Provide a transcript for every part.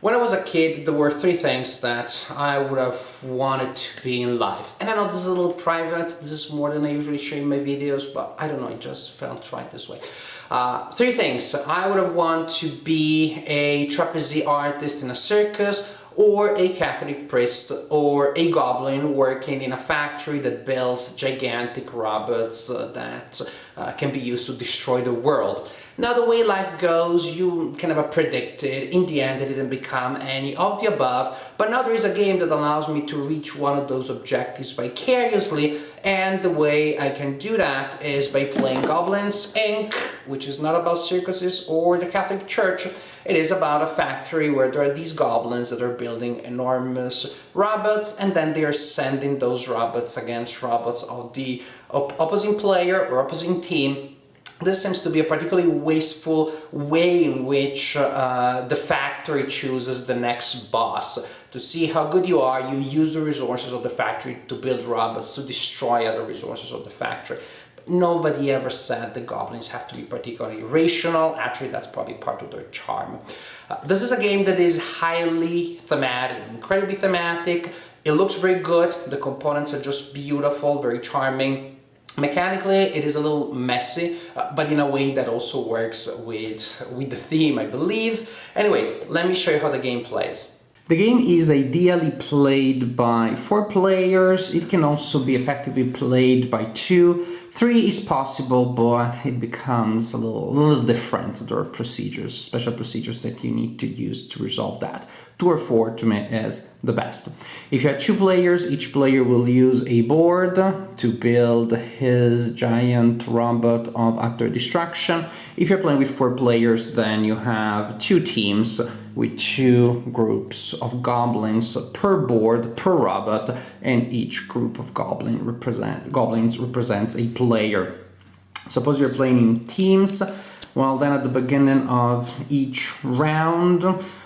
When I was a kid, there were three things that I would have wanted to be in life. And I know this is a little private, this is more than I usually share in my videos, but I don't know, it just felt right this way. Three things. I would have wanted to be a trapeze artist in a circus, or a Catholic priest, or a goblin working in a factory that builds gigantic robots that can be used to destroy the world. Now, the way life goes, you kind of predicted, in the end, it didn't become any of the above, but now there is a game that allows me to reach one of those objectives vicariously, and the way I can do that is by playing Goblins Inc., which is not about circuses or the Catholic Church. It is about a factory where there are these goblins that are building enormous robots, and then they are sending those robots against robots of the opposing player or opposing team. This seems to be a particularly wasteful way in which the factory chooses the next boss. To see how good you are, you use the resources of the factory to build robots, to destroy other resources of the factory. Nobody ever said the goblins have to be particularly rational. Actually, that's probably part of their charm. This is a game that is highly thematic, incredibly thematic. It looks very good. The components are just beautiful, very charming. Mechanically, it is a little messy, but in a way that also works with the theme, I believe. Anyways, let me show you how the game plays. The game is ideally played by 4 players. It can also be effectively played by 2. 3 is possible, but it becomes a little different. There are procedures, special procedures that you need to use to resolve that. 2 or 4 to me is the best. If you have 2 players, each player will use a board to build his giant robot of utter destruction. If you're playing with 4 players, then you have 2 teams with 2 groups of goblins per board, per robot, and each group of goblins represents a player. Suppose you're playing in teams, well then at the beginning of each round,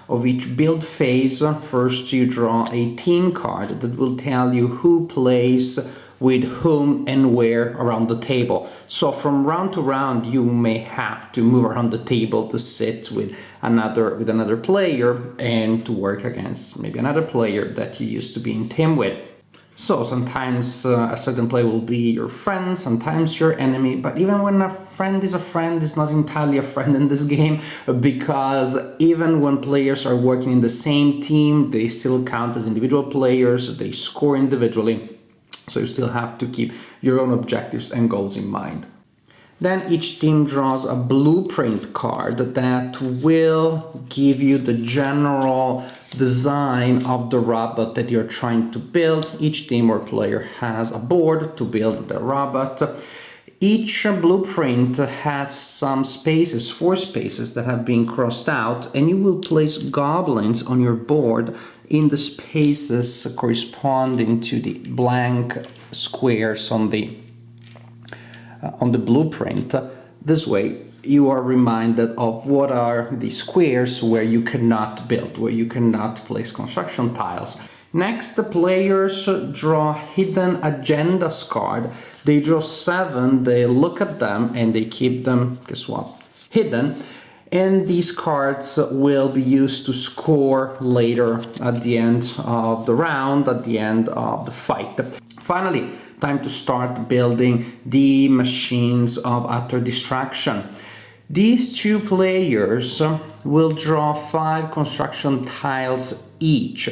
of each build phase, first you draw a team card that will tell you who plays with whom and where around the table. So from round to round you may have to move around the table to sit with another player and to work against maybe another player that you used to be in team with. So sometimes a certain player will be your friend, sometimes your enemy, but even when a friend is not entirely a friend in this game, because even when players are working in the same team, they still count as individual players, they score individually, so you still have to keep your own objectives and goals in mind. Then each team draws a blueprint card that will give you the general design of the robot that you're trying to build. Each team or player has a board to build the robot. Each blueprint has some spaces, 4 spaces that have been crossed out, and you will place goblins on your board in the spaces corresponding to the blank squares on the blueprint. This way you are reminded of what are the squares where you cannot build, where you cannot place construction tiles. Next, the players draw hidden agendas card. They draw 7, they look at them and they keep them, guess what, hidden. And these cards will be used to score later at the end of the round, at the end of the fight. Finally, time to start building the machines of utter destruction. These 2 players will draw 5 construction tiles each.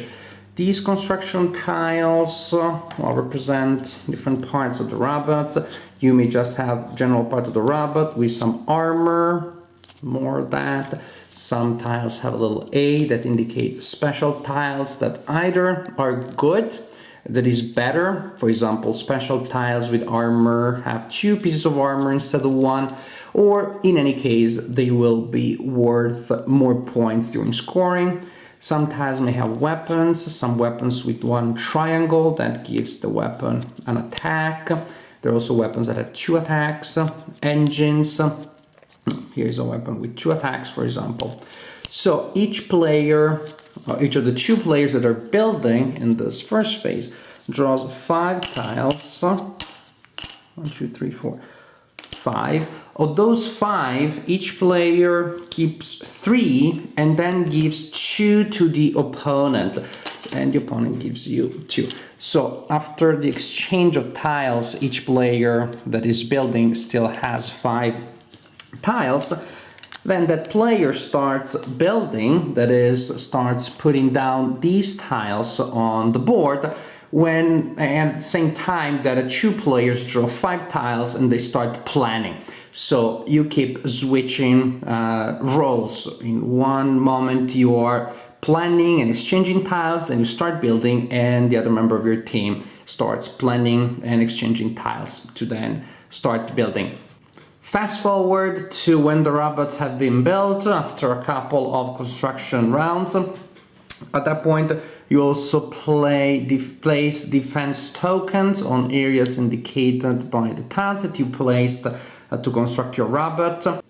These construction tiles represent different parts of the robot. You may just have general part of the robot with some armor, more of that. Some tiles have a little A that indicates special tiles that either are good, that is better. For example, special tiles with armor have 2 pieces of armor instead of 1, or in any case, they will be worth more points during scoring. Some tiles may have weapons, some weapons with 1 triangle that gives the weapon an attack. There are also weapons that have 2 attacks, engines. Here's a weapon with 2 attacks, for example. So each player, each of the 2 players that are building in this first phase draws 5 tiles. 1, 2, 3, 4. 5. Of those 5, each player keeps 3 and then gives 2 to the opponent. And the opponent gives you 2. So after the exchange of tiles, each player that is building still has 5 tiles. Then that player starts building, that is, starts putting down these tiles on the board, when at the same time that 2 players draw 5 tiles and they start planning. So you keep switching roles. In one moment you are planning and exchanging tiles, then you start building, and the other member of your team starts planning and exchanging tiles to then start building. Fast forward to when the robots have been built after a couple of construction rounds. At that point, you also place defense tokens on areas indicated by the tiles that you placed to construct your robot.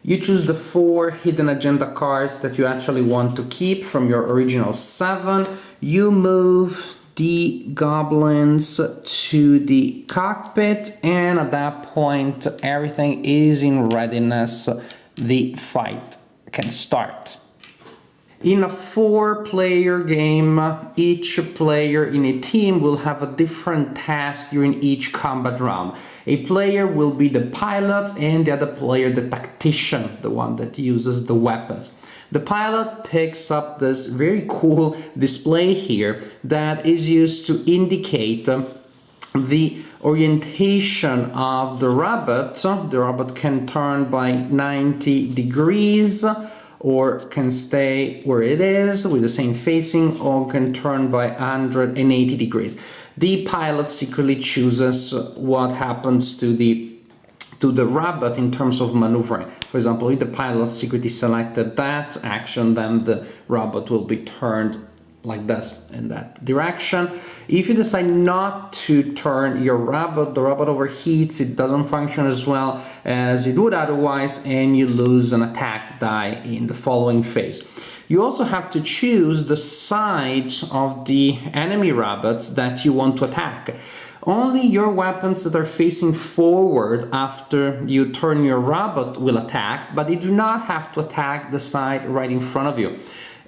You choose the 4 hidden agenda cards that you actually want to keep from your original 7. You move the goblins to the cockpit, and at that point everything is in readiness. The fight can start. In a 4-player game, each player in a team will have a different task during each combat round. A player will be the pilot and the other player the tactician, the one that uses the weapons. The pilot picks up this very cool display here that is used to indicate the orientation of the robot. The robot can turn by 90 degrees, or can stay where it is with the same facing, or can turn by 180 degrees. The pilot secretly chooses what happens to the robot in terms of maneuvering. For example, if the pilot secretly selected that action, then the robot will be turned like this, in that direction. If you decide not to turn your robot, the robot overheats, it doesn't function as well as it would otherwise, and you lose an attack die in the following phase. You also have to choose the side of the enemy robots that you want to attack. Only your weapons that are facing forward after you turn your robot will attack, but they do not have to attack the side right in front of you.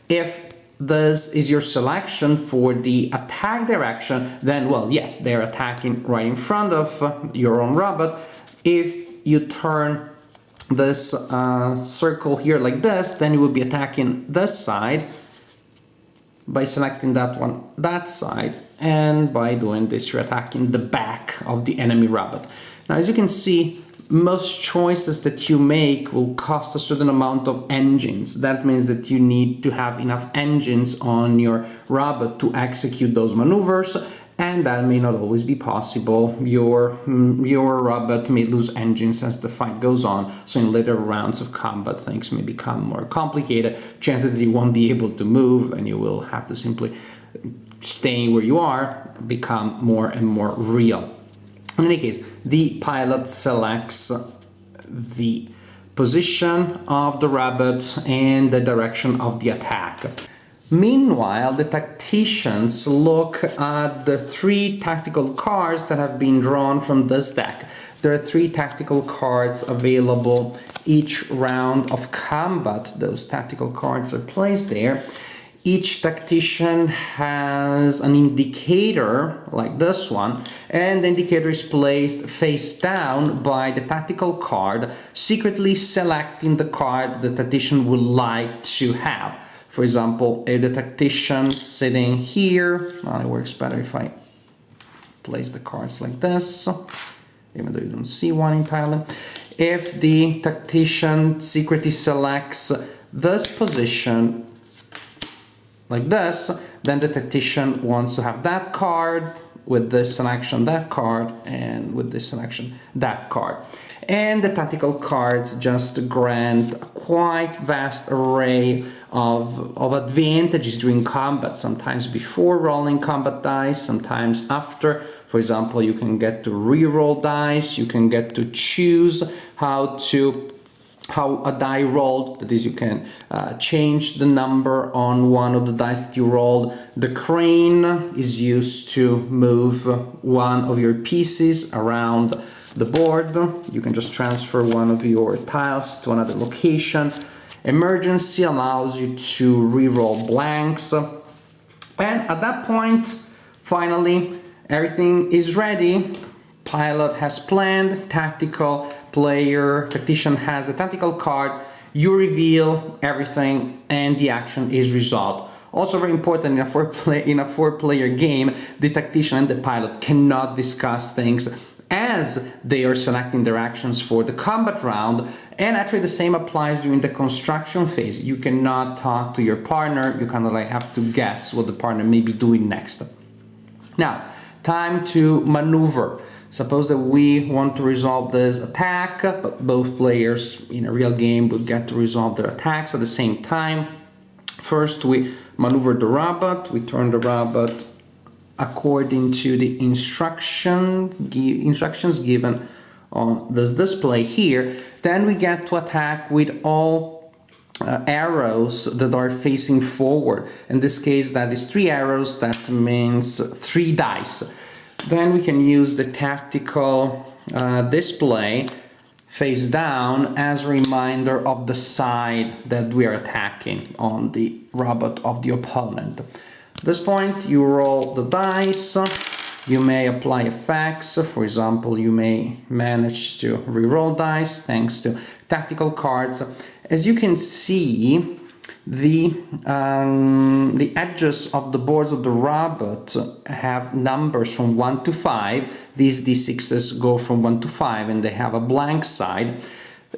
If this is your selection for the attack direction, then, well, yes, they're attacking right in front of your own robot. If you turn this circle here like this, then you will be attacking this side. By selecting that one, that side, and by doing this, you're attacking the back of the enemy robot. Now, as you can see, most choices that you make will cost a certain amount of engines. That means that you need to have enough engines on your robot to execute those maneuvers, and that may not always be possible. Your robot may lose engines as the fight goes on, so in later rounds of combat things may become more complicated. Chances that you won't be able to move and you will have to simply stay where you are become more and more real. In any case, the pilot selects the position of the robot and the direction of the attack. Meanwhile, the tacticians look at the 3 tactical cards that have been drawn from this deck. There are 3 tactical cards available each round of combat. Those tactical cards are placed there. Each tactician has an indicator like this one, and the indicator is placed face down by the tactical card, secretly selecting the card the tactician would like to have. For example, if the tactician sitting here, well, it works better if I place the cards like this, even though you don't see one entirely. If the tactician secretly selects this position like this, then the tactician wants to have that card, with this selection that card, and with this selection that card. And the tactical cards just grant a quite vast array of advantages during combat, sometimes before rolling combat dice, sometimes after. For example, you can get to re-roll dice, you can get to choose how a die rolled, that is, you can change the number on one of the dice that you rolled. The crane is used to move one of your pieces around the board. You can just transfer one of your tiles to another location. Emergency allows you to re-roll blanks. And at that point, finally, everything is ready. Pilot has planned, tactician has a tactical card. You reveal everything and the action is resolved. Also very important, in a four-player game, the tactician and the pilot cannot discuss things as they are selecting their actions for the combat round, and actually the same applies during the construction phase. You cannot talk to your partner, you kind of like have to guess what the partner may be doing next. Now, time to maneuver. Suppose that we want to resolve this attack, but both players in a real game would get to resolve their attacks at the same time. First, we maneuver the robot. We turn the robot according to the instructions given on this display here. Then we get to attack with all arrows that are facing forward. In this case, that is 3 arrows. That means 3 dice. Then we can use the tactical display face down as a reminder of the side that we are attacking on the robot of the opponent. At this point, you roll the dice. You may apply effects. For example, you may manage to re-roll dice thanks to tactical cards. As you can see, the edges of the boards of the robot have numbers from 1 to 5. These d6s go from 1 to 5 and they have a blank side.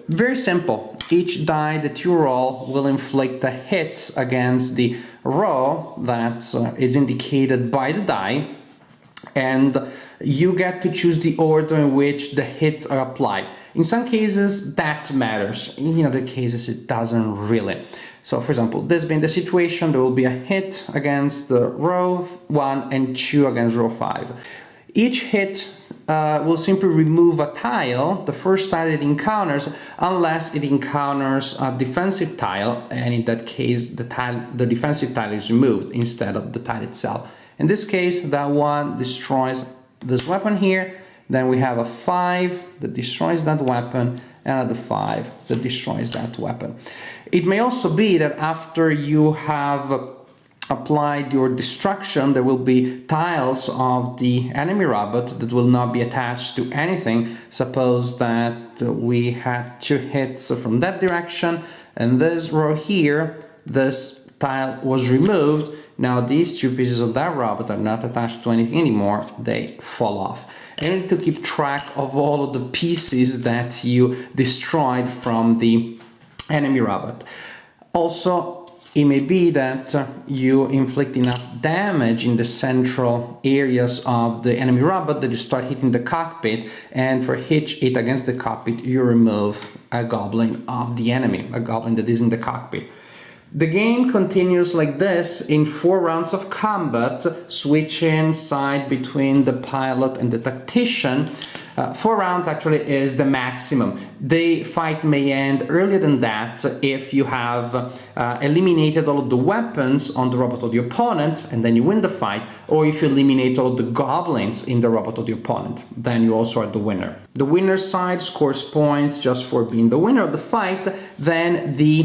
Very simple. Each die that you roll will inflict a hit against the row that is indicated by the die, and you get to choose the order in which the hits are applied. In some cases that matters, in other cases it doesn't really. So for example, this being the situation, there will be a hit against the row 1 and 2 against row 5. Each hit will simply remove a tile, the first tile it encounters, unless it encounters a defensive tile, and in that case the defensive tile is removed instead of the tile itself. In this case, that one destroys this weapon here. Then we have a 5 that destroys that weapon, and a 5 that destroys that weapon. It may also be that after you have applied your destruction, there will be tiles of the enemy robot that will not be attached to anything. Suppose that we had 2 hits from that direction, and this row here, this tile was removed. Now these 2 pieces of that robot are not attached to anything anymore, they fall off. And you need to keep track of all of the pieces that you destroyed from the enemy robot. Also, it may be that you inflict enough damage in the central areas of the enemy robot that you start hitting the cockpit, and for each hit against the cockpit you remove a goblin of the enemy, a goblin that is in the cockpit. The game continues like this in 4 rounds of combat, switching side between the pilot and the tactician. 4 rounds actually is the maximum. The fight may end earlier than that if you have eliminated all of the weapons on the robot of the opponent, and then you win the fight, or if you eliminate all of the goblins in the robot of the opponent, then you also are the winner. The winner's side scores points just for being the winner of the fight. Then the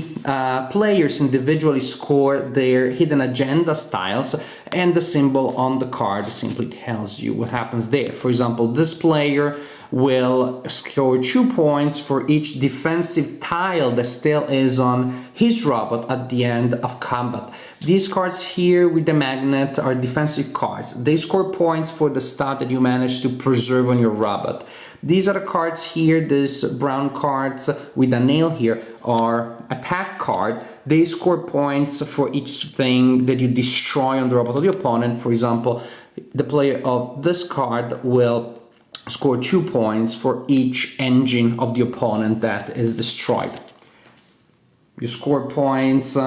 players individually score their hidden agenda tiles, and the symbol on the card simply tells you what happens there. For example, this player will score 2 points for each defensive tile that still is on his robot at the end of combat. These cards here with the magnet are defensive cards. They score points for the stuff that you managed to preserve on your robot. These are the cards here, these brown cards with a nail here are attack card. They score points for each thing that you destroy on the robot of the opponent. For example, the player of this card will score 2 points for each engine of the opponent that is destroyed. You score points,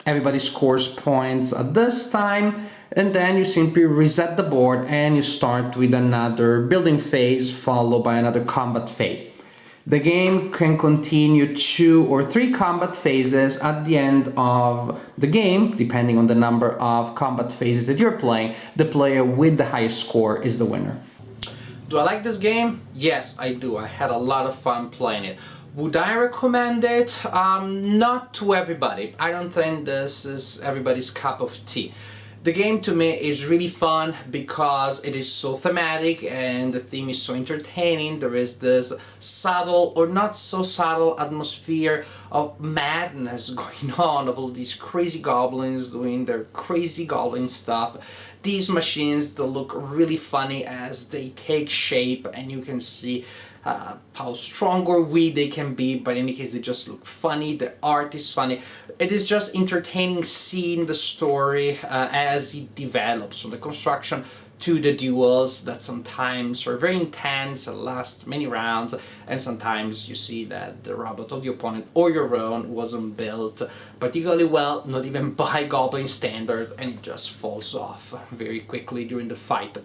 everybody scores points at this time, and then you simply reset the board and you start with another building phase followed by another combat phase. The game can continue 2 or 3 combat phases. At the end of the game, depending on the number of combat phases that you're playing, the player with the highest score is the winner. Do I like this game? Yes, I do. I had a lot of fun playing it. Would I recommend it? Not to everybody. I don't think this is everybody's cup of tea. The game to me is really fun because it is so thematic and the theme is so entertaining. There is this subtle or not so subtle atmosphere of madness going on, of all these crazy goblins doing their crazy goblin stuff. These machines, they look really funny as they take shape, and you can see how strong or weak they can be, but in any case they just look funny. The art is funny. It is just entertaining seeing the story as it develops, from the construction to the duels that sometimes are very intense and last many rounds, and sometimes you see that the robot of the opponent or your own wasn't built particularly well, not even by Goblin standards, and it just falls off very quickly during the fight.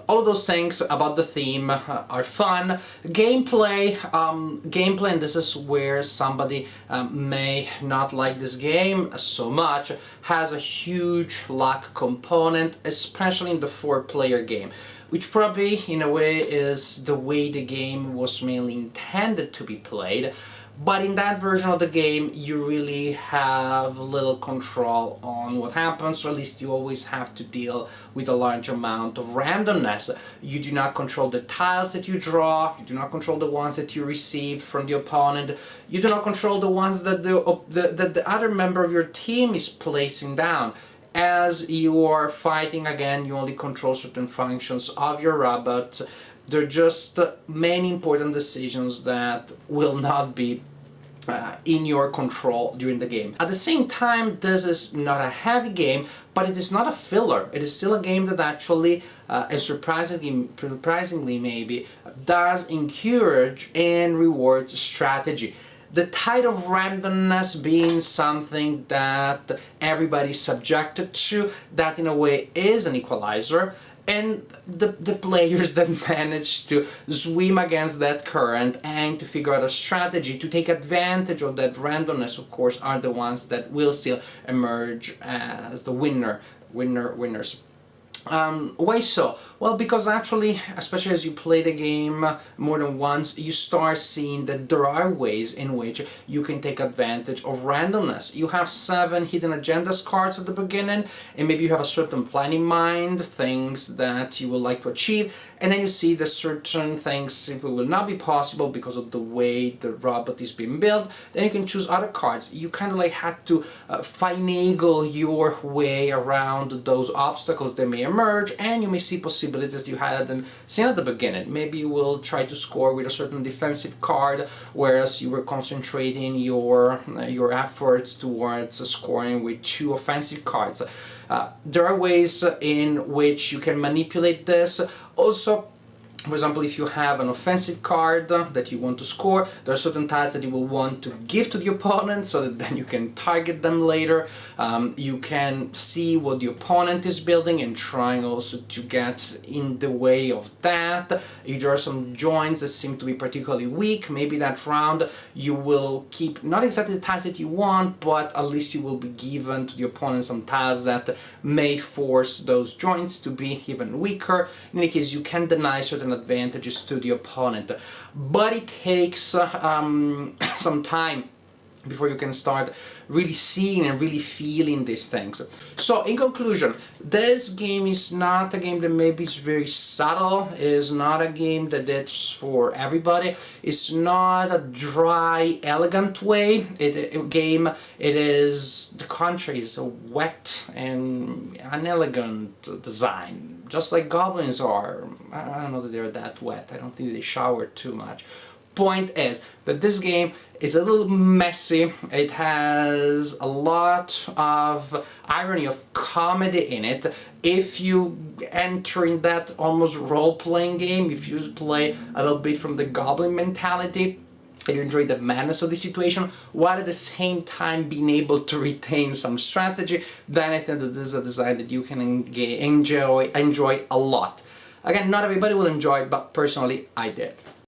All of those things about the theme are fun. Gameplay, and this is where somebody may not like this game so much, has a huge luck component, especially in the 4-player game, which probably in a way is the way the game was mainly intended to be played. But in that version of the game, you really have little control on what happens, or at least you always have to deal with a large amount of randomness. You do not control the tiles that you draw, you do not control the ones that you receive from the opponent, you do not control the ones that the other member of your team is placing down. As you are fighting again, you only control certain functions of your robot. There are just many important decisions that will not be in your control during the game. At the same time, this is not a heavy game, but it is not a filler. It is still a game that actually, and surprisingly maybe, does encourage and rewards strategy. The tide of randomness being something that everybody's subjected to, that in a way is an equalizer. And the players that manage to swim against that current and to figure out a strategy to take advantage of that randomness, of course, are the ones that will still emerge as the winners. Why so? Well, because actually, especially as you play the game more than once, you start seeing that there are ways in which you can take advantage of randomness. You have 7 hidden agendas cards at the beginning, and maybe you have a certain plan in mind, things that you would like to achieve, and then you see that certain things simply will not be possible because of the way the robot is being built. Then you can choose other cards. You kind of like had to finagle your way around those obstacles that may emerge, and you may see possibilities you hadn't seen at the beginning. Maybe you will try to score with a certain defensive card, whereas you were concentrating your efforts towards scoring with 2 offensive cards. There are ways in which you can manipulate this. Also, for example, if you have an offensive card that you want to score, there are certain tiles that you will want to give to the opponent so that then you can target them later. You can see what the opponent is building and trying also to get in the way of that. If there are some joints that seem to be particularly weak, maybe that round you will keep not exactly the tiles that you want, but at least you will be given to the opponent some tiles that may force those joints to be even weaker. In any case, you can deny certain advantages to the opponent, but it takes some time before you can start really seeing and really feeling these things. So in conclusion, this game is not a game that maybe is very subtle, is not a game that it's for everybody, it's not a dry, elegant way. It is the contrary, it's a wet and unelegant design, just like goblins are. I don't know that they're that wet, I don't think they shower too much. Point is that this game is a little messy. It has a lot of irony, of comedy in it. If you enter in that almost role-playing game, if you play a little bit from the goblin mentality, and you enjoy the madness of the situation, while at the same time being able to retain some strategy, then I think that this is a design that you can enjoy a lot. Again, not everybody will enjoy it, but personally I did.